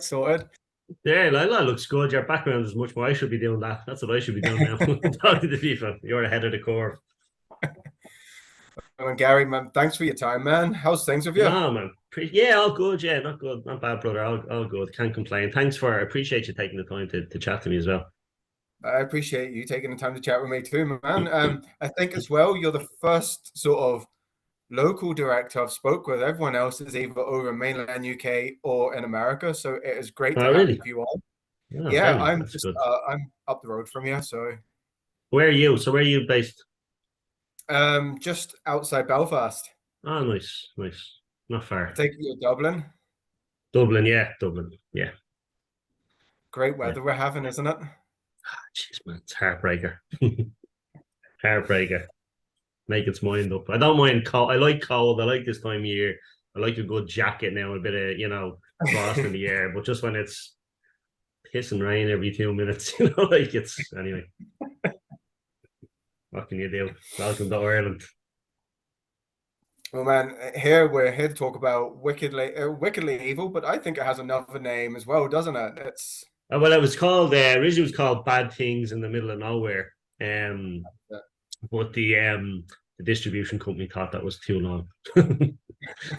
sorted. Yeah, that looks good. Your background is much more. I should be doing that. That's what I should be doing now. Talking to people. You're ahead of the curve. And Gary, man, thanks for your time, man. How's things with you? No, man. Yeah, all good. Yeah, not good. Not bad, brother. All good. Can't complain. Thanks for, I appreciate you taking the time to chat to me as well. I appreciate you taking the time to chat with me too, man. I think as well, you're the first sort of local director I've spoke with. Everyone else is either over in mainland UK or in America, so it is great to Oh, have really? you on. Yeah, Yeah, very. I'm That's just good. I'm up the road from you, so Where are you? So where are you based? just outside Belfast. Oh, nice, nice. Not I far. take it you're Dublin. Dublin, yeah, Dublin. Yeah, Great yeah. weather we're having, isn't it? Jeez, man, it's heartbreaker. Heartbreaker. Make its mind up. I don't mind cold. I like cold. I like this time of year. I like a good jacket now, a bit of, frost in the air. But just when it's piss and rain every 2 minutes, like it's anyway. What can you do? Welcome to Ireland. Well, man, here we're here to talk about wickedly evil, but I think it has another name as well, doesn't it? It's Well, it was called originally it was called Bad Things in the Middle of Nowhere. Um, but the distribution company thought that was too long.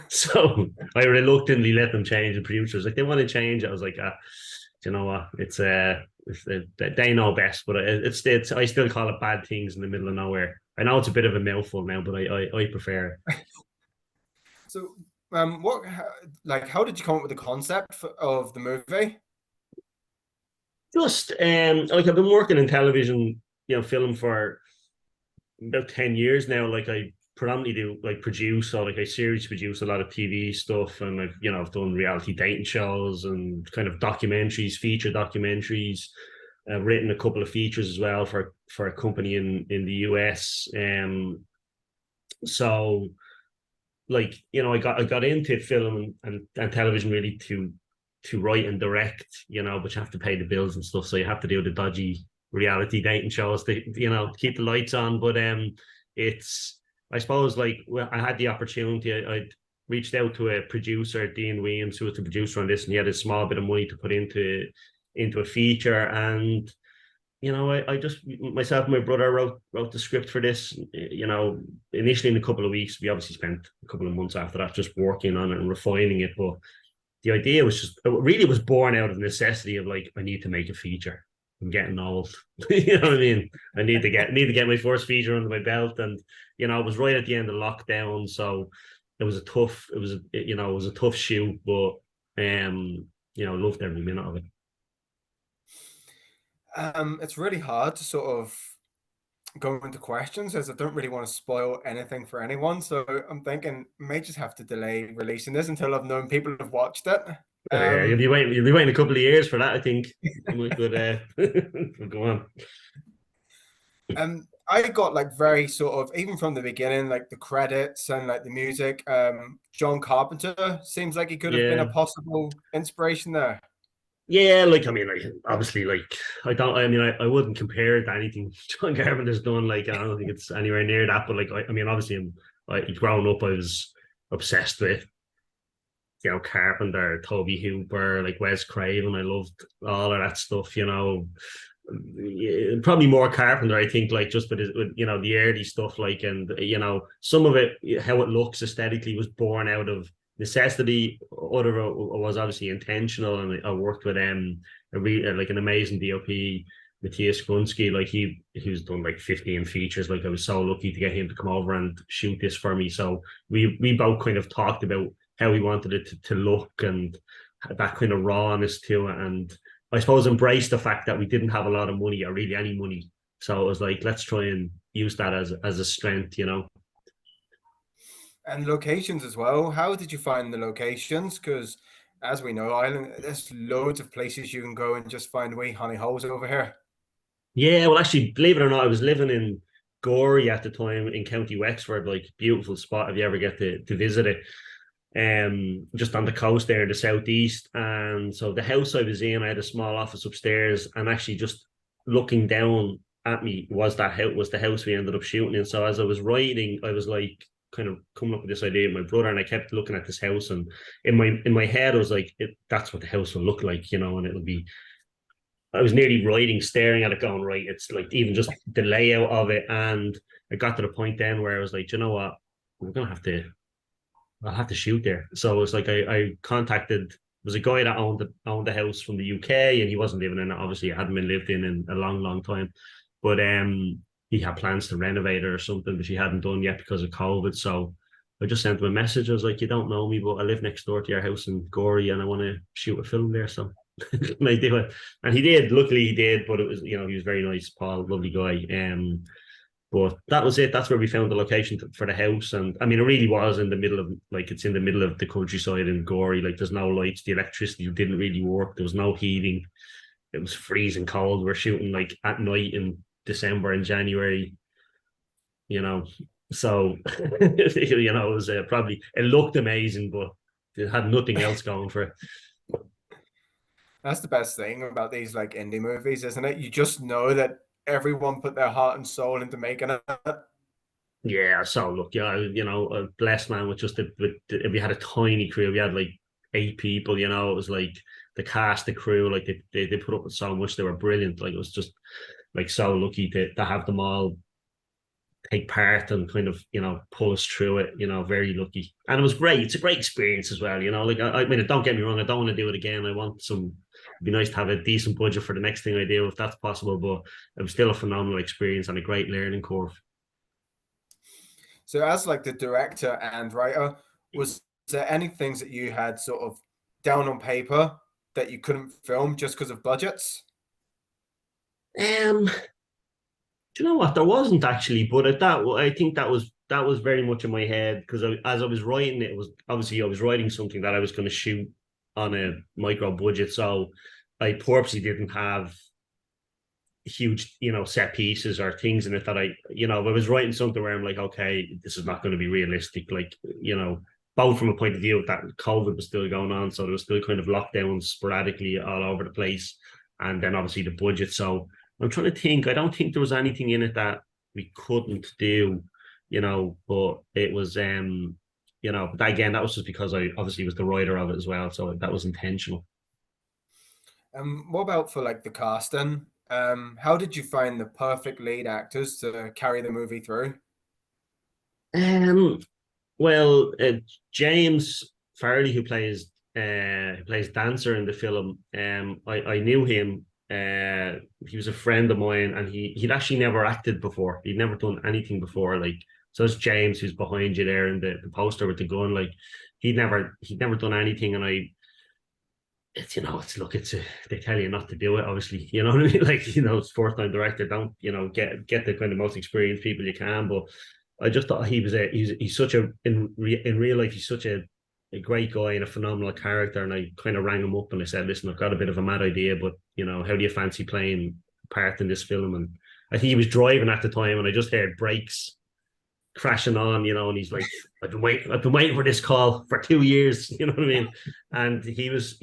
So I reluctantly let them change. The producers like they want to change it. I was like, you know what? They know best, but it's I still call it Bad Things in the Middle of Nowhere. I know it's a bit of a mouthful now, but I prefer it. so. Like, how did you come up with the concept of the movie? Just like I've been working in television, film for about 10 years now. Like I predominantly do like produce or like I series produce a lot of TV stuff, and I've done reality dating shows and kind of documentaries, feature documentaries. I've written a couple of features as well for a company in the US. So like I got into film and television really to write and direct, but you have to pay the bills and stuff, so you have to do the dodgy reality dating shows to keep the lights on. But it's I suppose like well, I had the opportunity. I reached out to a producer, Dean Williams, who was the producer on this, and he had a small bit of money to put into a feature. And I just myself and my brother wrote the script for this. Initially in a couple of weeks. We obviously spent a couple of months after that just working on it and refining it. But the idea was just it really was born out of necessity of like I need to make a feature. I'm getting old. You know what I mean? I need to get my first feature under my belt. And it was right at the end of lockdown, so it was a tough shoot, but loved every minute of it. It's really hard to sort of go into questions as I don't really want to spoil anything for anyone. So I'm thinking may just have to delay releasing this until I've known people have watched it. Oh yeah, you'll Um, be waiting. You'll be waiting a couple of years for that. I think. But go on. I got like very sort of even from the beginning, like the credits and like the music. John Carpenter seems like he could have been a Yeah, possible inspiration there. yeah. Like I mean, like obviously, like I don't. I mean, I wouldn't compare it to anything John Carpenter's done. Like I don't think it's anywhere near that. But like I mean, obviously, growing up, I was obsessed with Carpenter, Toby Hooper, like Wes Craven. I loved all of that stuff. Probably more Carpenter, I think, like just with the early stuff, like, and some of it, how it looks aesthetically, was born out of necessity. Other was obviously intentional, and I worked with like an amazing DOP, Matthias Grunsky. Like he's done like 15 features. Like I was so lucky to get him to come over and shoot this for me. So we both kind of talked about how we wanted it to look, and that kind of rawness to it. And I suppose embrace the fact that we didn't have a lot of money or really any money. So it was like, let's try and use that as a strength. And locations as well. How did you find the locations? Because as we know, Ireland, there's loads of places you can go and just find wee honey holes over here. Yeah, well, actually, believe it or not, I was living in Gorey at the time in County Wexford, like beautiful spot if you ever get to visit it. Just on the coast there in the southeast. And so the house I was in, I had a small office upstairs, and actually just looking down at me was the house we ended up shooting in. So as I was writing, I was like kind of coming up with this idea with my brother, and I kept looking at this house, and in my head I was like, that's what the house will look like, and it'll be. I was nearly writing, staring at it, going, right. It's like even just the layout of it, and I got to the point then where I was like, you know what, we're gonna have to. I'll have to shoot there. So it's like I contacted was a guy that owned the house from the UK, and he wasn't living in it. Obviously, it hadn't been lived in a long, long time. But he had plans to renovate it or something, which he hadn't done yet because of COVID. So I just sent him a message. I was like, "You don't know me, but I live next door to your house in Gorey, and I want to shoot a film there." So can I do it? And he did. Luckily, he did. But it was, he was very nice, Paul, lovely guy. But that was it. That's where we found the location for the house. And I mean, it really was in the middle of, like, it's in the middle of the countryside in Gorey. Like, there's no lights. The electricity didn't really work. There was no heating. It was freezing cold. We're shooting like at night in December and January, you know. So, it was probably, it looked amazing, but it had nothing else going for it. That's the best thing about these like indie movies, isn't it? You just know that everyone put their heart and soul into making it. Yeah, so look, a blessed man with we had a tiny crew. We had like 8 people. It was like the cast, the crew, like they put up with so much. They were brilliant. Like, it was just like so lucky to have them all take part and kind of pull us through it. Very lucky, and it was great. It's a great experience as well. Like, I mean, don't get me wrong. I don't want to do it again. I want some. It'd be nice to have a decent budget for the next thing I do if that's possible. But it was still a phenomenal experience and a great learning curve. So, as like the director and writer, was there any things that you had sort of down on paper that you couldn't film just because of budgets? Um, do you know what? There wasn't actually, but I think that was very much in my head because as I was writing it, was obviously I was writing something that I was going to shoot on a micro budget, so I purposely didn't have huge, set pieces or things in it that I was writing something where I'm like, okay, this is not going to be realistic, like, both from a point of view that COVID was still going on, so there was still kind of lockdowns sporadically all over the place, and then obviously the budget. So I'm trying to think. I don't think there was anything in it that we couldn't do, but it was, but that, again, that was just because I obviously was the writer of it as well, so that was intentional. What about for like the casting? How did you find the perfect lead actors to carry the movie through? Um, Well, James Farley, who plays Dancer in the film, I knew him. He was a friend of mine, and he'd actually never acted before. He'd never done anything before. Like, so it's James who's behind you there in the poster with the gun. Like, he'd never done anything, and they tell you not to do it. Obviously, you know what I mean. Like, it's fourth time director. Don't get the kind of most experienced people you can, but I just thought he's such in real life he's such a great guy and a phenomenal character. And I kind of rang him up and I said, listen, I've got a bit of a mad idea, but how do you fancy playing part in this film? And I think he was driving at the time, and I just heard brakes crashing on, and he's like, I've been waiting for this call for 2 years, you know what I mean? And he was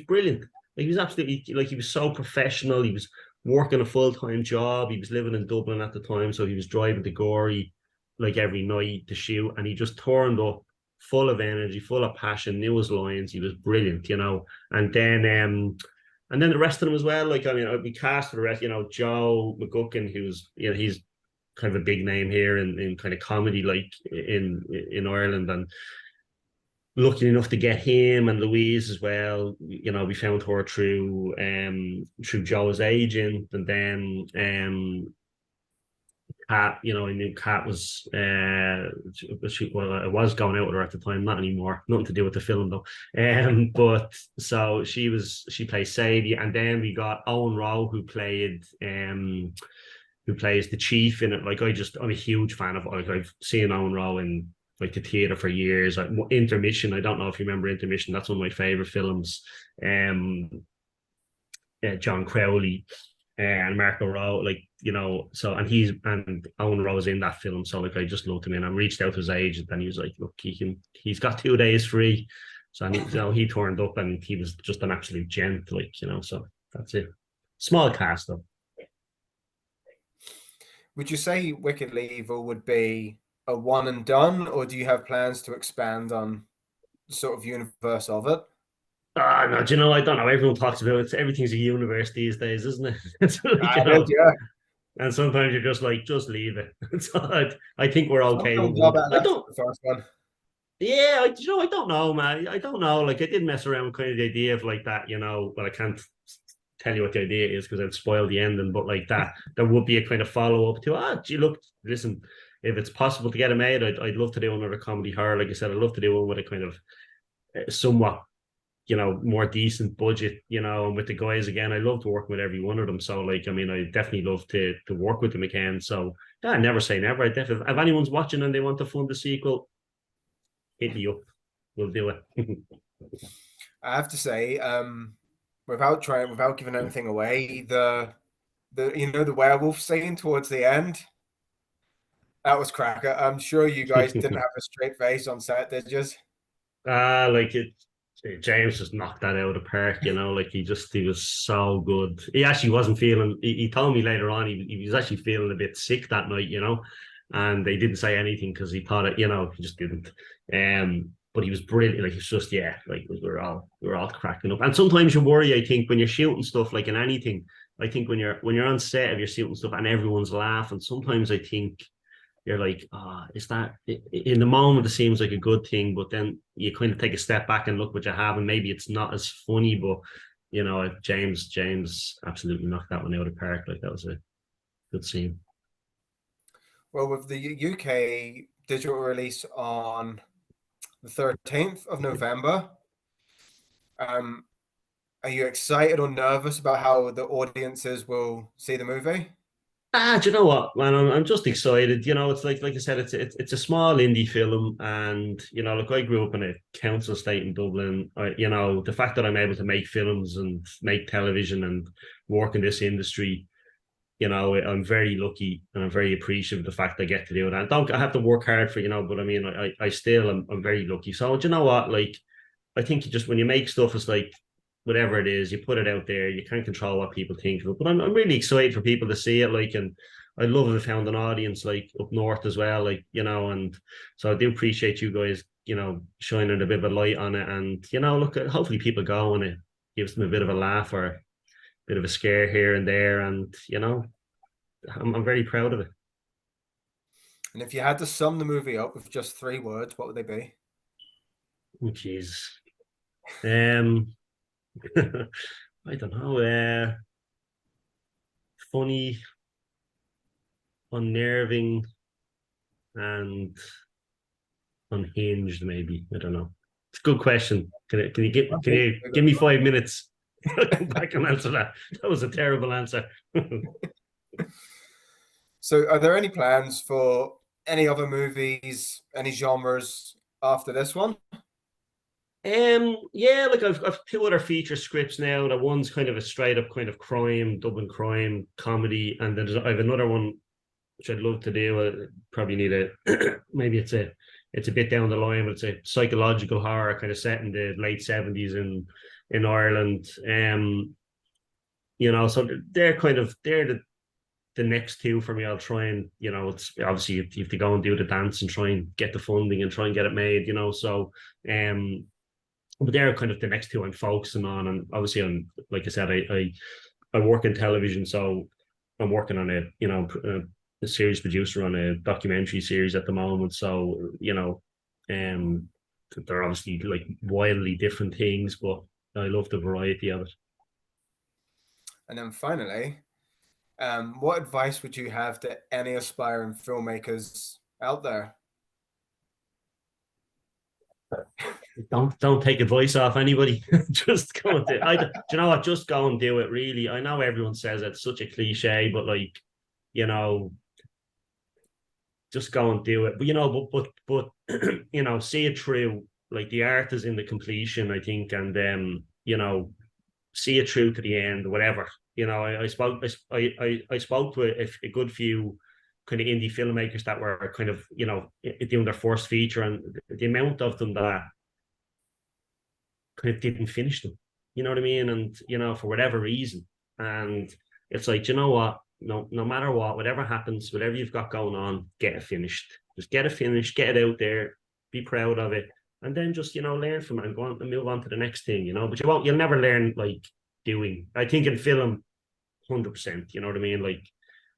brilliant. Like, he was absolutely, like, he was so professional. He was working a full-time job. He was living in Dublin at the time, so he was driving to Gorey like every night to shoot, and he just turned up full of energy, full of passion, knew his lines. He was brilliant, and then the rest of them as well. Like, I mean, we cast for the rest, Joe McGuckin, who's, he's kind of a big name here in kind of comedy, like in Ireland, and lucky enough to get him and Louise as well. We found her through Joe's agent, and then Kat. I knew Kat was I was going out with her at the time, not anymore. Nothing to do with the film though. But so she plays Sadie, and then we got Owen Rowe who plays the chief in it. Like, I'm a huge fan of, like, I've seen Owen Rowe in like the theater for years. Like, Intermission, I don't know if you remember Intermission. That's one of my favorite films. John Crowley and Marco Rowe, like, so, and Owen Rowe is in that film. So, like, I just loved him, and I reached out to his agent, and he was like, look, he's got 2 days free. So, and he turned up, and he was just an absolute gent, like, so that's it. Small cast though. Would you say Wickedly Evil would be a one and done, or do you have plans to expand on the sort of universe of it? Ah, no, do you know, I don't know. Everyone talks about it. Everything's a universe these days, isn't it? It's like, I did, yeah. and sometimes you're just like, just leave it. So I think we're Some okay with films are one. better I left don't, for the first one. yeah, you know, I don't know, man. I don't know. Like, I did mess around with kind of the idea of like that, you know, but I can't tell you what the idea is because I'd spoil the ending. But like that, there would be a kind of follow up to, gee, look, listen, if it's possible to get it made, I'd love to do another comedy horror. Like I said, I'd love to do one with a kind of somewhat, you know, more decent budget, you know, and with the guys again, I love to work with every one of them. So like, I mean, I definitely love to work with them again. So yeah, I never say never. I definitely, if anyone's watching and they want to fund the sequel, hit me up. We'll do it. I have to say, without giving anything away, the the werewolf scene towards the end, that was cracker. I'm sure you guys didn't have a straight face on set, did you? Like it, James just knocked that out of the park, you know, like he was so good. He actually wasn't feeling, he told me later on, he was actually feeling a bit sick that night, you know, and they didn't say anything because he thought it, you know, he just didn't. But he was brilliant. Like, it's just, yeah, like we were all cracking up. And sometimes you worry, I think, when you're shooting stuff, like in anything, I think when you're on set of your shooting stuff and everyone's laughing, sometimes I think you're like, is that in the moment it seems like a good thing, but then you kind of take a step back and look what you have, and maybe it's not as funny, but you know, James absolutely knocked that one out of the park. Like that was a good scene. Well, with the UK digital release on the 13th of November, um, are you excited or nervous about how the audiences will see the movie? Do you know what, man? I'm just excited. You know, it's like I said, it's a small indie film, and you know, look, I grew up in a council estate in Dublin. You know, the fact that I'm able to make films and make television and work in this industry, you know, I'm very lucky and I'm very appreciative of the fact I get to do it. I have to work hard for, you know, but I mean, I still I'm very lucky. So do you know what? Like, I think you just when you make stuff, it's like whatever it is, you put it out there. You can't control what people think of it. But I'm really excited for people to see it. Like, and I love if I found an audience like up north as well. Like, you know, and so I do appreciate you guys, you know, shining a bit of a light on it. And you know, look, hopefully people go and it gives them a bit of a laugh or a bit of a scare here and there. And you know, I'm very proud of it. And if you had to sum the movie up with just three words, what would they be? Oh, jeez. Um, I don't know. Funny, unnerving, and unhinged. Maybe I don't know. It's a good question. Can you give me 5 minutes? I'll come back and answer that. That was a terrible answer. So, are there any plans for any other movies, any genres after this one? Yeah, like I've two other feature scripts now. That one's kind of a straight up kind of crime, Dublin crime comedy, and then I have another one which I'd love to do. Probably need maybe it's a bit down the line, but it's a psychological horror kind of set in the late '70s in Ireland. You know, so they're the next two for me. I'll try and it's obviously you have to go and do the dance and try and get the funding and try and get it made. You know, so um, but they're kind of the next two I'm focusing on, and obviously I'm like I said, I work in television, so I'm working on a series producer on a documentary series at the moment. So um, they're obviously like wildly different things, but I love the variety of it. And then finally, what advice would you have to any aspiring filmmakers out there? Don't take advice off anybody. Just go and do. Do you know what? Just go and do it. Really, I know everyone says it's such a cliche, but like you know, just go and do it. But see it through. Like the art is in the completion, I think, and see it through to the end. Whatever. I spoke to a good few kind of indie filmmakers that were kind of doing their first feature, and the amount of them that kind of didn't finish them. You know what I mean? And for whatever reason, and it's like, you know what? No matter what, whatever happens, whatever you've got going on, get it finished. Just get it finished, get it out there, be proud of it, and then just learn from it and go on and move on to the next thing. But you'll never learn like doing. I think in film, 100%. You know what I mean? Like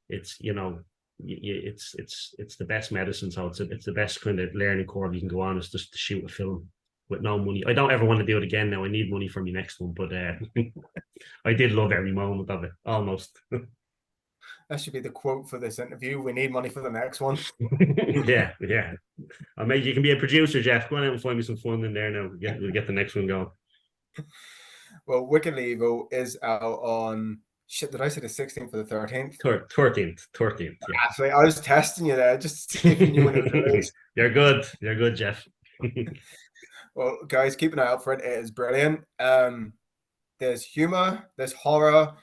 it's it's the best medicine. So it's the best kind of learning curve you can go on is just to shoot a film with no money. I don't ever want to do it again now. I need money for my next one, but I did love every moment of it, almost. That should be the quote for this interview. We need money for the next one. Yeah. I mean, you can be a producer, Jeff. Go on out and find me some fun in there now. We'll get the next one going. Well, Wickedly Evil is out on, shit, did I say the 16th or the 13th? 13th. Yeah. Actually, I was testing you there just to see if you knew when it was released. You're good, Jeff. Well, guys, keep an eye out for it. It is brilliant. There's humor, there's horror,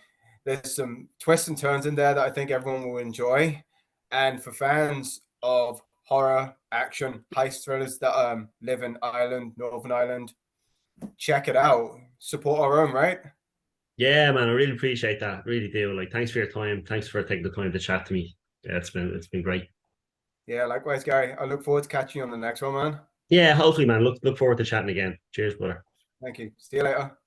there's some twists and turns in there that I think everyone will enjoy. And for fans of horror, action, heist thrillers that live in Ireland, Northern Ireland, check it out. Support our own, right? Yeah, man, I really appreciate that. Really do. Like, thanks for your time. Thanks for taking the time to chat to me. Yeah, it's been great. Yeah, likewise, Gary. I look forward to catching you on the next one, man. Yeah, hopefully, man. Look forward to chatting again. Cheers, brother. Thank you. See you later.